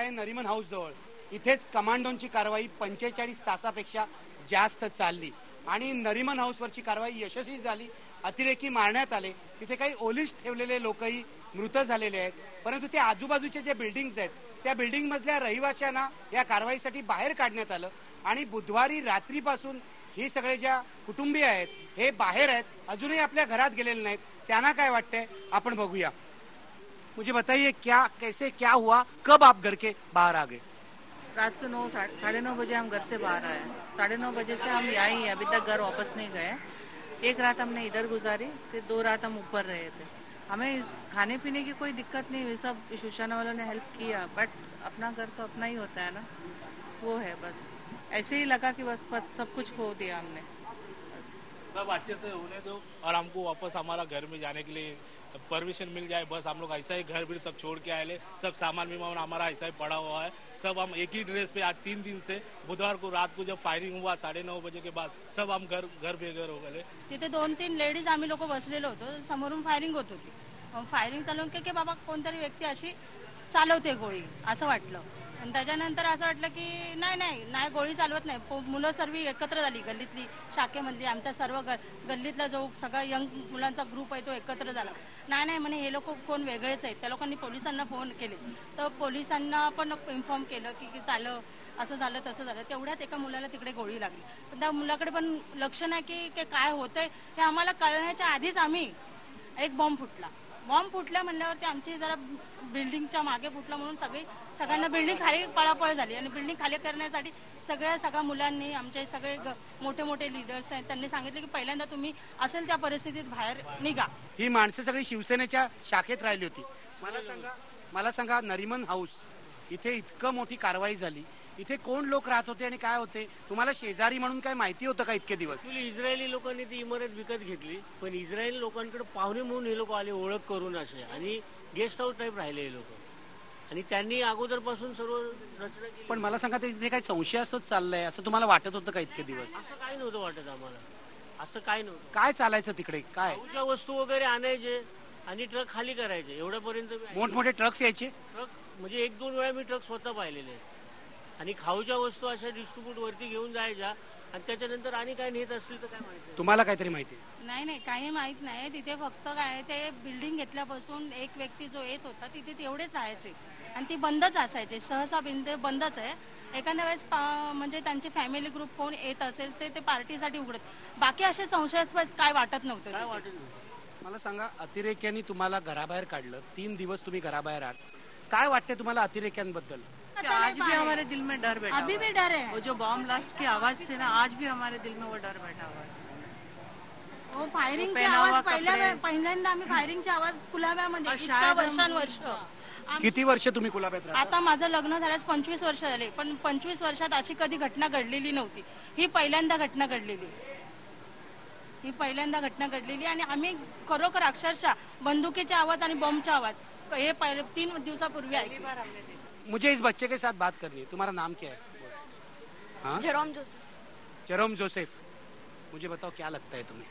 आहे नरिमन हाऊस जवळ. इथेच कमांडोंची कारवाई 45 तासापेक्षा जास्त चालली आणि नरिमन हाऊसवरची कारवाई यशस्वी झाली. अतिरेकी मारण्यात आले. तिथे काही ओलीस ठेवलेले लोकही मृत झालेले आहेत. परंतु ते आजूबाजूचे जे बिल्डिंग्स आहेत त्या बिल्डिंग मधल्या रहिवाशांना या कारवाईसाठी बाहेर काढण्यात आलं आणि बुधवारी रात्रीपासून ही सगळे ज्या कुटुंबीय आहेत हे बाहेर आहेत, अजूनही आपल्या घरात गेलेले नाहीत. त्यांना काय वाटतंय आपण बघूया. मुझे बताइए क्या कैसे क्या हुआ, कब आप घर के बाहर आ गए? रात को 9 साढ़े 9 बजे हम घर से बाहर आए. 9:30 बजे से हम यहाँ ही हैं, अभी तक घर वापस नहीं गए. एक रात हमने इधर गुजारी, फिर 2 रात हम ऊपर रहे थे. हमें खाने पीने की कोई दिक्कत नहीं हुई, सब शिवसेना वालों ने हेल्प किया. बट अपना घर तो अपना ही होता है ना, वो है. बस ऐसे ही लगा कि बस सब कुछ खो दिया हमने. सब अच्छे से होने दो और हमको वापस हमारा घर में जाने के लिए परमिशन मिल जाए. बस हम लोग ऐसा ही घर भी सब छोड़ के आए ले. सब सामान विमान हमारा ऐसा ही पड़ा हुआ है. सब हम एक ही ड्रेस पे आज 3 दिन से, बुधवार को रात को जब फायरिंग हुआ 9:30 बजे के बाद सब हम घर बेघर हो गए. तिथे 2-3 लेडीज आम्ही लोक बसलेलो होतो. समोरून फायरिंग होत होती. फायरिंग चालवून की बाबा कोणतरी व्यक्ती अशी चालवते गोळी असं वाटलं. आणि त्याच्यानंतर असं वाटलं की नाही गोळी चालवत नाही. मुलं सर्व एकत्र झाली, गल्लीतली शाखेमधली आमच्या सर्व गल्लीतला जो सगळा यंग मुलांचा ग्रुप आहे तो एकत्र झाला. नाही म्हणे हे लोक कोण वेगळेच आहेत. त्या लोकांनी पोलिसांना फोन केले, तर पोलिसांना पण इन्फॉर्म केलं की चालं असं झालं तसं झालं. तेवढ्यात एका मुलाला तिकडे गोळी लागली. पण त्या मुलाकडे पण लक्ष नाही की काय होतंय हे आम्हाला कळण्याच्या आधीच आम्ही एक बॉम्ब फुटला म्हणल्यावरती आमची जरा बिल्डिंगच्या मागे फुटला म्हणून सगळ्यांना बिल्डिंग खाली पळापळ झाली. आणि बिल्डिंग खाली करण्यासाठी सगळ्या मुलांनी, आमचे सगळे मोठे लीडर्स आहेत, त्यांनी सांगितलं की पहिल्यांदा तुम्ही असेल त्या परिस्थितीत बाहेर निघा. ही माणसं सगळी शिवसेनेच्या शाखेत राहिली होती. मला सांगा नरिमन हाऊस इथे इतकं मोठी कारवाई झाली, इथे कोण लोक राहत होते आणि काय होते? तुम्हाला शेजारी म्हणून काय माहिती होतं का इतके दिवस? इस्रायली लोकांनी ती इमारत विकत घेतली, पण इस्रायली लोकांकडे पाहुणे म्हणून हे लोक आले ओळख करून असे, आणि गेस्ट हाऊस टाईप राहिले हे लोक, आणि त्यांनी अगोदरपासून सर्व रचना केली. पण मला सांगा तिथे काही संशयास्पद चाललंय असं तुम्हाला वाटत होतं का इतके दिवस? असं काही नव्हतं वाटत आम्हाला. असं काही नव्हतं. काय चालायचं तिकडे? काय खाऊच्या वस्तू वगैरे आणायचे आणि ट्रक खाली करायचे, एवढ्यापर्यंत. मोठमोठे ट्रक्स यायचे? ट्रक म्हणजे 1-2 वेळा मी ट्रक स्वतः पाहिलेले आहेत. आणि खाऊच्या वस्तू अशा डिस्ट्रीब्यूट वरती घेऊन जायच्या, आणि त्याच्यानंतर आणि काय नेत असतील तर काय माहिती. तुम्हाला काहीतरी माहिती? नाही काही माहित नाही. तिथे फक्त काय ते बिल्डिंग घेतल्यापासून एक व्यक्ती जो येत होता तिथे तेवढेच राहायचे आणि ती बंदच असायचे. सहसा बंदच आहे. एखाद्या वेळेस म्हणजे त्यांची फॅमिली ग्रुप कोण येत असेल ते पार्टीसाठी उघडत. बाकी असे संशयास्पद काय वाटत नव्हतं. काय वाटत नव्हतं. मला सांगा, अतिरेक्यांनी तुम्हाला घराबाहेर काढलं, 3 दिवस तुम्ही घराबाहेर आहात, काय वाटते तुम्हाला अतिरेक्यांबद्दल? आज भी हमारे दिल में डर बैठा अभी भी डर है. वो जो बॉम्ब ब्लास्ट की आवाज से ना, आज भी हमारे दिल में वो डर बैठा हुआ है. हो, फायरिंगची आवाज पहिल्यांदा आम्ही फायरिंगची आवाज कुलाब्यामध्ये इतक्या वर्षांवर्ष. किती वर्ष तुम्ही कुलाब्यात राहता? आता माझं लग्न झाल्यास 25 वर्ष झाले, पण 25 वर्षात अशी कधी घटना घडलेली नव्हती. ही पहिल्यांदा घटना घडलेली आणि आम्ही खरोखर अक्षरशः बंदुकीचा आवाज आणि बॉम्बचा आवाज हे 3 दिवसापूर्वी ऐकली. मुझे इस बच्चे के साथ बात करनी है. तुम्हारा नाम क्या है? हाँ? Jerome Joseph. मुझे बताओ क्या लगता है तुम्हें?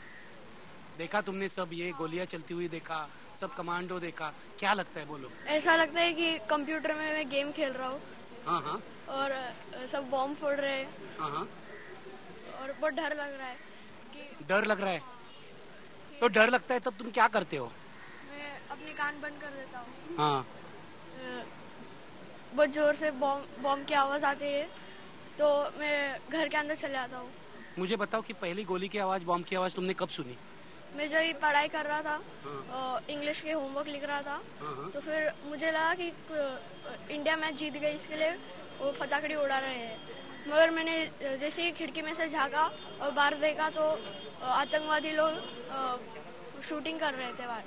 देखा तुमने सब ये गोलियां चलती हुई देखा, सब कमांडो देखा, क्या लगता है? बोलो. ऐसा लगता है कि कंप्यूटर में मैं गेम खेल रहा हूँ. हाँ. और सब बॉम्ब फोड़ रहे हैं. हाँ. और बहुत डर लग रहा है. डर लग रहा है? तो डर लगता है तब तुम क्या करते हो? मैं अपनी कान बंद कर देता हूँ. हाँ. बहुत जोर से बॉम्ब की आवाज आती है तो मैं घर के अंदर चले आता हूँ. मुझे बताओ कि पहली गोली की आवाज, बॉम्ब की आवाज तुमने कब सुनी? मैं जो पढ़ाई कर रहा था, इंग्लिश के होमवर्क लिख रहा था, तो फिर मुझे लगा कि इंडिया मैच जीत गई, इसके लिए वो फटाकड़ी उड़ा रहे हैं. मगर मैंने जैसे ही खिड़की में से झाँका और बाहर देखा तो आतंकवादी लोग शूटिंग कर रहे थे बाहर.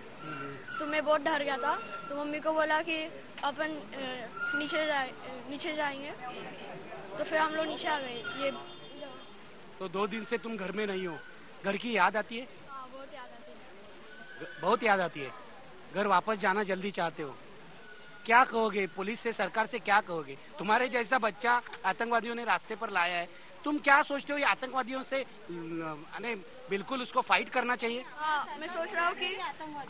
तो मैं बहुत डर गया था. तो मम्मी को बोला कि अपन नीचे जाएंगे. तो फिर हम लोग नीचे आ गए. ये तो 2 दिन से तुम घर में नहीं हो. घर की याद आती है? हाँ, बहुत याद आती है. बहुत याद आती है. घर वापस जाना जल्दी चाहते हो. क्या कहोगे पुलिस से, सरकार से क्या कहोगे? तुम्हारे जैसा बच्चा आतंकवादियों ने रास्ते पर लाया है, तुम क्या सोचते हो ये आतंकवादियों से बिल्कुल उसको फाइट करना चाहिए? हाँ, मैं सोच रहा हूँ कि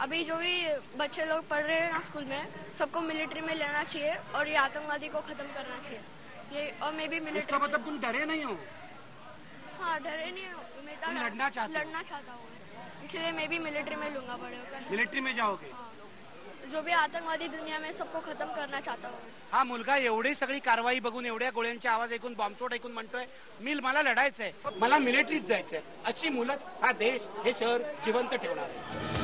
अभी जो भी बच्चे लोग पढ़ रहे हैं ना स्कूल में, सबको मिलिट्री में लेना चाहिए और ये आतंकवादी को खत्म करना चाहिए। ये और मैं भी मिलिट्री। इसका मतलब तुम डरे नहीं हो? हाँ, डरे नहीं हूँ, मैं तो लड़ना चाहता हूँ, इसलिए मैं भी मिलिट्री में लूंगा पड़ेगा। मिलिट्री में जाओगे? जो भी आतंकवादी दुनिया में सबको खत्म करना चाहता हूँ। हा मुलगा एवढी सगळी कारवाई बघून, एवढ्या गोळ्यांचे आवाज ऐकून, बॉम्बस्फोट ऐकून म्हणतोय मला लढायचंय, मला मिलिटरीत जायचंय. अशी मुलंच हा देश, हे शहर जिवंत ठेवणार आहे.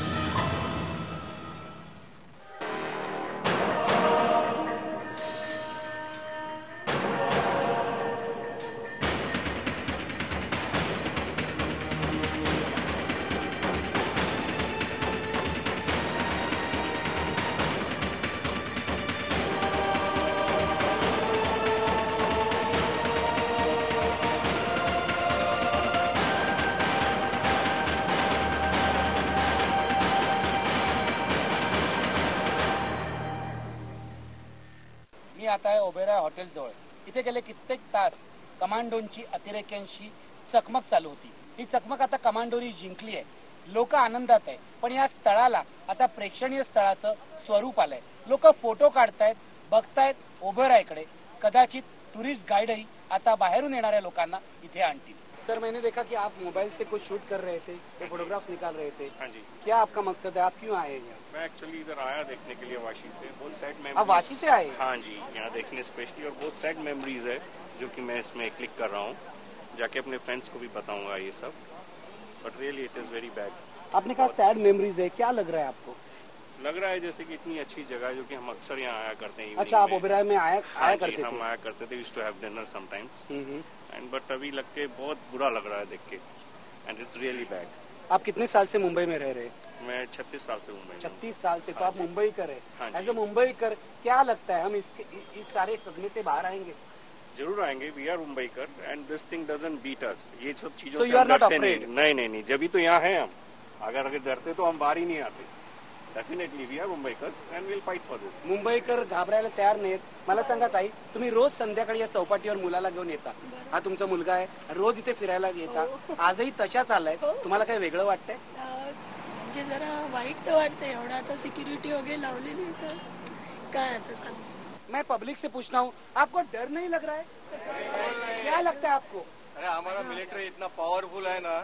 मी आता आहे ओबेरॉय हॉटेल जवळ. इथे गेले कित्येक तास कमांडोंची अतिरेक्यांशी चकमक चालू होती. ही चकमक आता कमांडोनी जिंकली आहे. लोक आनंदात आहे, पण या स्थळाला आता प्रेक्षणीय स्थळाचं स्वरूप आलंय. लोक फोटो काढतायत, बघतायत ओबेरॉयकडे. कदाचित टुरिस्ट गाइडही आता बाहेरून येणाऱ्या लोकांना इथे आणतील. सर, मैंने देखा कि आप मोबाइल से कुछ शूट कर रहे थे, फोटोग्राफ निकाल रहे थे. हाँ जी, क्या आपका मकसद है? आप क्यों आए हैं? मैं एक्चुअली इधर आया देखने के लिए वाशी से. बहुत सैड आप मेमोरीज. वाशी से आए? हाँ जी, यहाँ देखने स्पेशली, और बहुत सैड मेमोरीज है जो कि मैं इसमें क्लिक कर रहा हूँ. जाके अपने फ्रेंड्स को भी बताऊंगा ये सब. But really it is very bad. आपने कहा सैड मेमोरीज है, क्या लग रहा है आपको? लग रहा है जैसे कि इतनी अच्छी जगह है जो कि हम अक्सर यहाँ आया करते हैं. अच्छा, आप ओबेरॉय में आया करते थे? हम आया करते थे. Used to have dinner sometimes. And but अभी लग के बहुत बुरा लग रहा है देख के. And it's really bad. आप कितने साल से मुंबई में रह रहे हैं? मैं 36 साल से मुंबई में. 36 साल से. तो आप मुंबई कर हाँ है. जी. एज ए मुंबई कर क्या लगता है हम इस सारे सदमे से बाहर आएंगे? जरूर आएंगे. वी आर मुंबई कर end this thing doesn't beat us. ये सब चीजों So say you are Hum not डरते afraid? नहीं. जब तो यहाँ हैं हम. अगर डरते तो हम बाहर ही नहीं आते. Definitely we are Mumbaikar and will fight for this. Mumbaikar घाबरायला तयार नाहीत. मला सांगा ताई, तुम्ही रोज संध्याकाळी या चौपाटीवर मुलाला घेऊन येता. हा तुमचा मुलगा आहे, रोज इथे फिरायला येता. आजही तशाच आलाय. तुम्हाला काही वेगळं वाटतंय? म्हणजे जरा वाईट तर वाटतंय. एवढं आता सिक्युरिटी वगैरे लावलेली तर काय आता सांग. मैं पब्लिक से पूछना हूँ, आपको डर नहीं लग रहा है? क्या लगता है आपको? अरे हमारा मिलिट्री इतना पावरफुल है ना,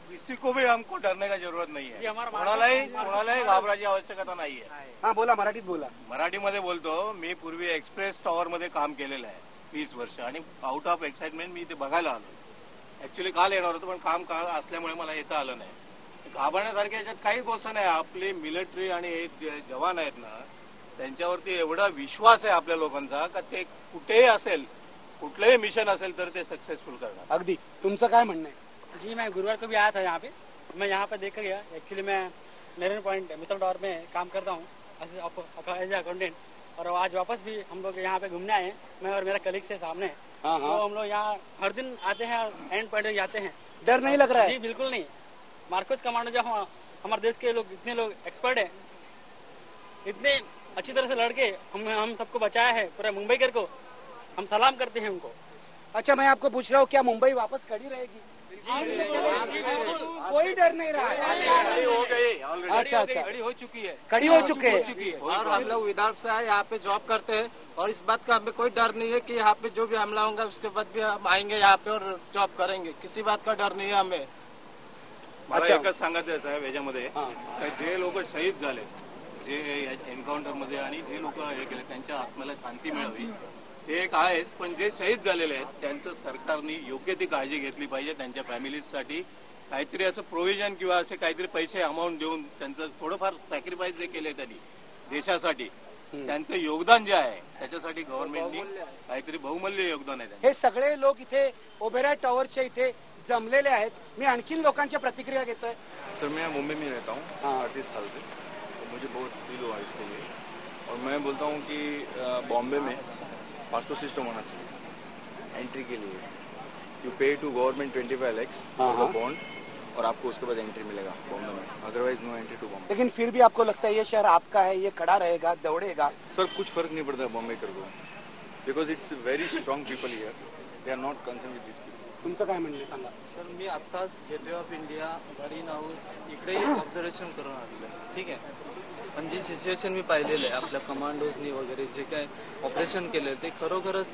किसी को भी हमको डरने का जरूरत नाही आहे. कोणालाही घाबरायची आवश्यकता नाहीये. हा बोला, मराठीत बोला. मराठीमध्ये बोलतो. मी पूर्वी एक्सप्रेस टॉवर मध्ये काम केलेलं आहे 20 वर्ष, आणि आउट ऑफ एक्साइटमेंट मी ते बघायला आलो. ऍक्च्युली काल येणार होतो, पण काम काळ असल्यामुळे मला येता आलं नाही. घाबरण्यासारख्या याच्यात काही गोष्ट नाही. आपली मिलिटरी आणि हे जवान आहेत ना, त्यांच्यावरती एवढा विश्वास आहे आपल्या लोकांचा का ते कुठेही असेल, कुठलंही मिशन असेल तर ते सक्सेसफुल करणार. अगदी. तुमचं काय म्हणणं आहे? जी, मैं गुरुवार को भी आया था यहाँ पे. मैं यहाँ पे देख कर गया. एक्चुअली मैं मेरिन पॉइंट मित्तल टावर में काम करता हूँ एज अकाउंटेंट. और आज वापस भी हम लोग यहाँ पे घूमने आए हैं, मैं और मेरा कलीग से सामने. तो हम लोग यहाँ हर दिन आते हैं, एंड पॉइंट जाते हैं. डर नहीं लग रहा है? जी बिल्कुल नहीं. मार्कोस कमांडो जो हमारे देश के लोग, इतने लोग एक्सपर्ट है, इतने अच्छी तरह से लड़के हम सबको बचाया है. पूरा मुंबईकर को हम सलाम करते हैं उनको. अच्छा, मैं आपको पूछ रहा हूँ, क्या मुंबई वापस खड़ी रहेगी? कोई डर नहीं रहा है. हो गई ऑलरेडी. अच्छा, खड़ी हो चुकी है. खड़ी हो चुके हैं. और हम लोग विदर्भ से है, यहाँ पे जॉब करते हैं, और इस बात का हमें कोई डर नहीं है कि यहाँ पे जो भी हमला होगा उसके बाद भी हम आएंगे यहाँ पे और जॉब करेंगे. किसी बात का डर नहीं है हमें. मला एकच सांगायचं आहे साहेब याच्यामध्ये, जे लोक शहीद झाले, जे एन्काउंटर मध्ये, आणि जे लोक हे केले, त्यांच्या आत्म्याला शांती मिळावी हे एक आहेच. पण जे शहीद झालेले आहेत त्यांचं सरकारने योग्य ती काळजी घेतली पाहिजे. त्यांच्या फॅमिलीजसाठी काहीतरी असं प्रोव्हिजन किंवा असे काहीतरी पैसे अमाऊंट देऊन त्यांचं थोडंफार सॅक्रिफाईस जे केले त्यांनी देशासाठी, त्यांचं योगदान जे आहे त्याच्यासाठी गव्हर्नमेंटनी काहीतरी बहुमूल्य योगदान आहे. हे सगळे लोक इथे ओबेरॉय टॉवरच्या इथे जमलेले आहेत. मी आणखीन लोकांच्या प्रतिक्रिया घेतोय. सर, मैं मुंबई में रहता हूँ 38 साल से, तो मुझे बहुत फील हुआ इसके लिए. और मैं बोलता हूँ कि बॉम्बे में पासपोर्ट सिस्टम होना चाहिए एंट्री के लिए. You pay to government 25 lakhs for bond, और आपको उसके बाद एंट्री मिलेगा बॉम्बे में. Otherwise no entry to Bombay. लेकिन फिर भी आपको लगता है ये शहर आपका है, ये खड़ा रहेगा, दौड़ेगा? सर, कुछ फर्क नहीं पड़ता बॉम्बे कर को, because it's very strong people here. They are not concern with this people. तुमचं काय म्हणणं आहे सांगा. सर मी आत्ताच gateway of India, marine house इकडेही ऑब्झर्वेशन करून आलेलं आहे. ठीक आहे, पण जी सिच्युएशन मी पाहिलेलं आहे आपल्या कमांडोजनी वगैरे जे काय ऑपरेशन केलं ते खरोखरच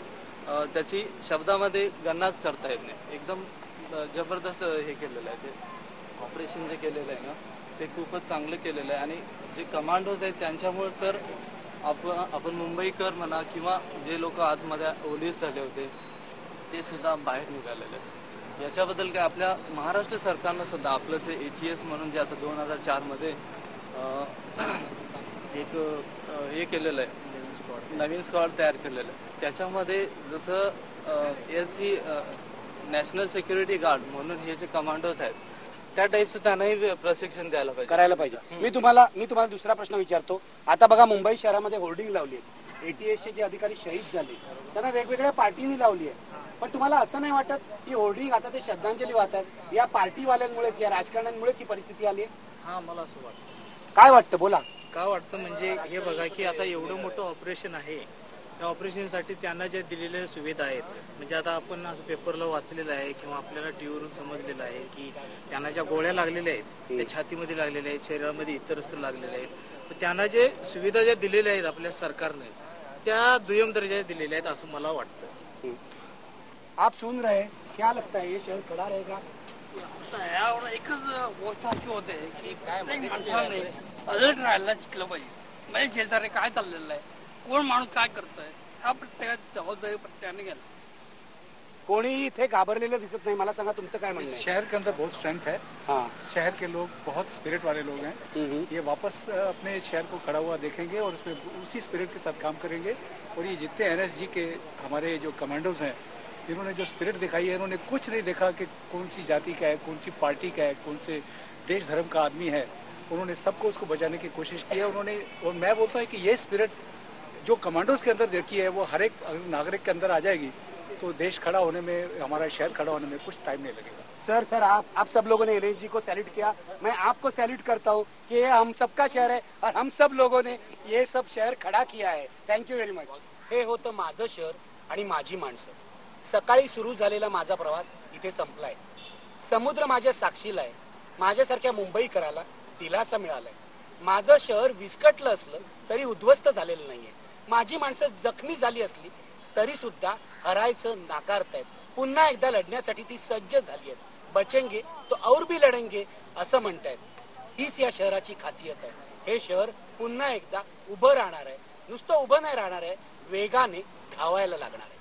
त्याची शब्दामध्ये गणनाच करता येत नाही. एकदम जबरदस्त हे केलेलं आहे. ते ऑपरेशन जे केलेलं आहे ना ते खूपच चांगलं केलेलं आहे. आणि जे कमांडोज आहेत त्यांच्यामुळे तर आपण मुंबईकर म्हणा किंवा जे लोक आतमध्ये ओलीस झाले होते ते सुद्धा बाहेर निघालेले आहेत. याच्याबद्दल काय आपल्या महाराष्ट्र सरकारनं सुद्धा आपलं जे ATS म्हणून जे आता 2004 मध्ये एक हे केलेलं आहे, नवीन स्क्वॉड तयार केलेलं आहे. त्याच्यामध्ये जसं SG नॅशनल सिक्युरिटी गार्ड म्हणून हे जे कमांडोज आहेत त्या टाईपचं त्यांनाही प्रशिक्षण द्यायला पाहिजे, करायला पाहिजे. मी तुम्हाला दुसरा प्रश्न विचारतो. आता बघा मुंबई शहरामध्ये होर्डिंग लावली आहे. ATSचे जे अधिकारी शहीद झाले त्यांना वेगवेगळ्या पार्टीनी लावली आहे. पण तुम्हाला असं नाही वाटत की होर्डिंग आता ते श्रद्धांजली वाहतात या पार्टीवाल्यांमुळेच, या राजकारण्यांमुळेच ही परिस्थिती आली आहे? हा, मला असं वाटतं. काय वाटतं, बोला. काय वाटतं म्हणजे हे बघा की आता एवढं मोठं ऑपरेशन आहे, त्या ऑपरेशनसाठी त्यांना ज्या दिलेल्या सुविधा आहेत, म्हणजे आता आपण असं पेपरला वाचलेलं आहे किंवा आपल्याला टीव्हीवरून समजलेलं आहे की त्यांना ज्या गोळ्या लागलेल्या आहेत त्या छातीमध्ये लागलेल्या आहेत, शरीरामध्ये इतरत्र लागलेल्या आहेत. तर त्यांना जे सुविधा ज्या दिलेल्या आहेत आपल्या सरकारने त्या दुय्यम दर्जाच्या दिलेल्या आहेत असं मला वाटतं. आप सुन रहे हैं, क्या लगता है ये शहर खड़ा रहेगा? एकच गोष्ट अशी होते की माणसाने अलर्ट राहायला शिकलं पाहिजे. म्हणजे शेजारी काय चाललेलं आहे, कोण माणूस काय करतोय, हा प्रत्येकाची जबाबदारी प्रत्येकाने घ्यायला. कोणीही इथे घाबरलेलं दिसत नाही. मला सांगा तुमचं काय म्हणणं आहे? शहर के अंदर बहुत स्ट्रेंथ है. हाँ, शहर के लोग बहुत स्पिरिट वाले लोग हैं. ये वापस अपने शहर को खड़ा हुआ देखेंगे और उसमें उसी स्पिरिट के साथ काम करेंगे. और ये जितने NSG के हमारे जो कमांडोज हैं इन्होंने जो स्पिरिट दिखाई है, इन्होंने कुछ नहीं देखा कि कौन सी जाति का है, कौन सी पार्टी का है, कौन से देश धर्म का आदमी है. उन्होंने सबको उसको बचाने की कोशिश की है उन्होंने. और मैं बोलता हूँ कि ये स्पिरिट जो कमांडोज के अंदर देखी है वो हर एक नागरिक के अंदर आ जाएगी तो देश खड़ा होने में, हमारा शहर खड़ा होने में कुछ टाइम नहीं लगेगा. सर आप सब लोगों ने LNG को सैल्यूट किया. मैं आपको सैल्यूट करता हूँ कि ये हम सबका शहर है और हम सब लोगों ने ये सब शहर खड़ा किया है. Thank you very much. हे होतं माझं शहर आणि माझी माणसं. सकाळी सुरू झालेला माझा प्रवास इथे संपलाय. समुद्र माझ्या साक्षीला आहे. माझ्यासारख्या मुंबईकराला दिलासा मिळालाय. माझं शहर विस्कटलं असलं तरी उद्ध्वस्त झालेलं नाहीये. माझी माणसं जखमी झाली असली तरी सुद्धा हरायचं नाकारतायत. पुन्हा एकदा लढण्यासाठी ती सज्ज झाली आहेत. बचेंगे तो और भी लढेंगे असं म्हणतायत. हीच या शहराची खासियत आहे. हे शहर पुन्हा एकदा उभं राहणार आहे. नुसतं उभं नाही राहणार आहे, वेगाने धावायला लागणार आहे.